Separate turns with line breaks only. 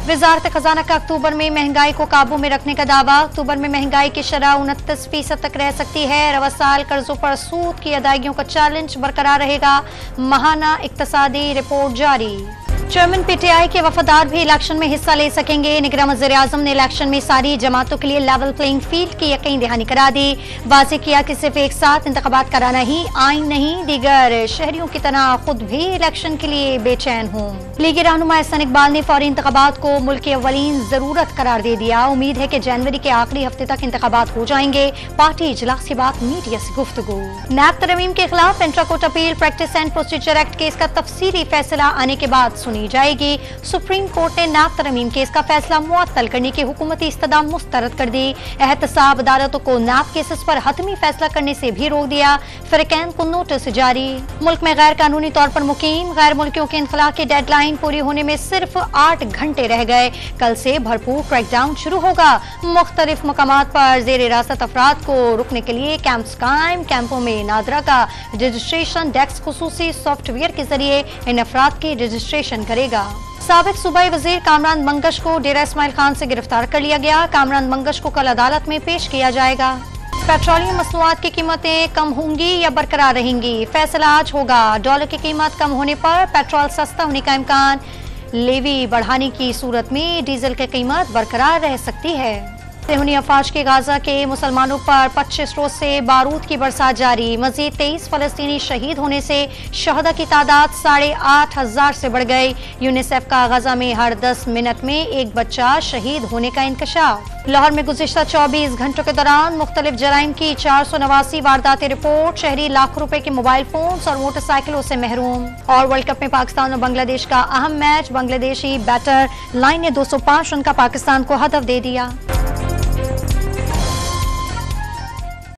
वजारत खजाना का अक्टूबर में महंगाई को काबू में रखने का दावा। अक्टूबर में महंगाई की शरह 29% तक रह सकती है। रवा साल कर्जों पर सूद की अदायगियों का चैलेंज बरकरार रहेगा। माहाना इक्तसादी रिपोर्ट जारी। चेयरमैन पीटीआई के वफादार भी इलेक्शन में हिस्सा ले सकेंगे। निगरान वज़ीर आज़म ने इलेक्शन में सारी जमातों के लिए लेवल प्लेइंग फील्ड की यकीन दहानी करा दी। वाज़ेह किया कि सिर्फ एक साथ इंतखाबात कराना ही आइन नहीं, दीगर शहरियों की तरह खुद भी इलेक्शन के लिए बेचैन हूँ। लीगी रहनुमा एहसान इकबाल ने फौरी इंतखाबात को मुल्क की अव्वलीन जरूरत करार दे दिया। उम्मीद है कि जनवरी के आखिरी हफ्ते तक इंतखाबात हो जाएंगे। पार्टी इजलास के बाद मीडिया से गुफ्तगू। नैब तरमीम के खिलाफ intra court appeal practice and procedure act case का तफसीली फैसला आने के बाद सुनी जाएगी। सुप्रीम कोर्ट ने नैब तरमीम केस का फैसला मुअत्तल करने की हुकूमती इस्तदा मुस्तरद कर दी। एहतसाब अदालतों को नैब केसेस पर हतमी फैसला करने से भी रोक दिया। फरीकैन को नोटिस जारी। मुल्क में गैर कानूनी तौर पर मुकीम गैर मुल्कियों के इनखला की डेडलाइन पूरी होने में सिर्फ 8 घंटे रह गए। कल से भरपूर क्रैकडाउन शुरू होगा। मुख्तलिफ मकामात पर जेर हिरासत अफराद को रुकने के लिए कैंप्स कायम। कैंपों में नादरा का रजिस्ट्रेशन डेस्क खुसूसी सॉफ्टवेयर के जरिए इन अफराद की रजिस्ट्रेशन करेगा। साबिक सूबाई वजीर कामरान मंगश को डेरा इस्माइल खान से गिरफ्तार कर लिया गया। कामरान मंगश को कल अदालत में पेश किया जाएगा। पेट्रोलियम मसनूआत की कीमतें कम होंगी या बरकरार रहेंगी, फैसला आज होगा। डॉलर की कीमत कम होने पर पेट्रोल सस्ता होने का इम्कान। लेवी बढ़ाने की सूरत में डीजल की कीमत बरकरार रह सकती है। सेहूनी अफवाज के गाजा के मुसलमानों पर 25 रोज से बारूद की बरसात जारी। मजीद 23 फलस्तीनी शहीद होने से शहदा की तादाद 8,500 से बढ़ गई। यूनिसेफ का गाजा में हर 10 मिनट में एक बच्चा शहीद होने का इंकशाफ। लाहौर में गुज़िश्ता 24 घंटों के दौरान मुख्तलिफ जराइम की 489 वारदातें रिपोर्ट। शहरी लाखों रुपए के मोबाइल फोन्स और मोटरसाइकिलों से महरूम। और वर्ल्ड कप में पाकिस्तान और बांग्लादेश का अहम मैच। बांग्लादेशी बैटर लाइन ने 205 रन का पाकिस्तान को हदफ दे दिया।